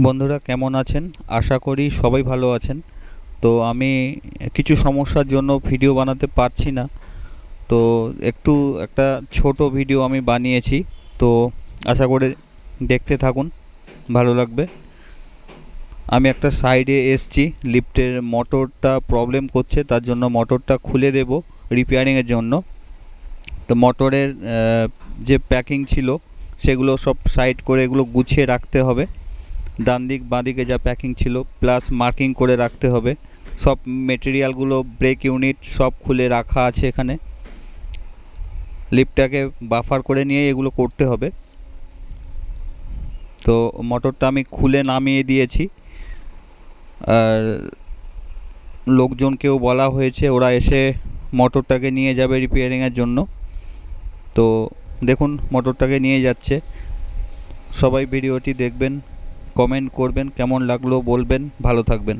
বন্ধুরা কেমন আছেন? আশা করি সবাই ভালো আছেন। তো আমি কিছু সমস্যার জন্য ভিডিও বানাতে পারছি না। তো একটু একটা ছোট ভিডিও আমি বানিয়েছি। তো আশা করে দেখতে থাকুন, ভালো লাগবে। আমি একটা সাইডে এসছি, লিফটের মোটরটা প্রবলেম করছে, তার জন্য মোটরটা খুলে দেব রিপেয়ারিংয়ের জন্য। তো মোটরের যে প্যাকিং ছিল সেগুলো সব সাইড করে এগুলো গুছিয়ে রাখতে হবে। ডান দিক বাঁ দিকে যা প্যাকিং ছিল প্লাস মার্কিং করে রাখতে হবে। সব মেটেরিয়ালগুলো, ব্রেক ইউনিট সব খুলে রাখা আছে এখানে। লিফটটাকে বাফার করে নিয়ে এগুলো করতে হবে। তো মোটরটা আমি খুলে নামিয়ে দিয়েছি, আর লোকজনকেও বলা হয়েছে, ওরা এসে মোটরটাকে নিয়ে যাবে রিপেয়ারিংয়ের জন্য। তো দেখুন মোটরটাকে নিয়ে যাচ্ছে। সবাই ভিডিওটি দেখবেন, কমেন্ট করবেন, কেমন লাগলো বলবেন, ভালো থাকবেন।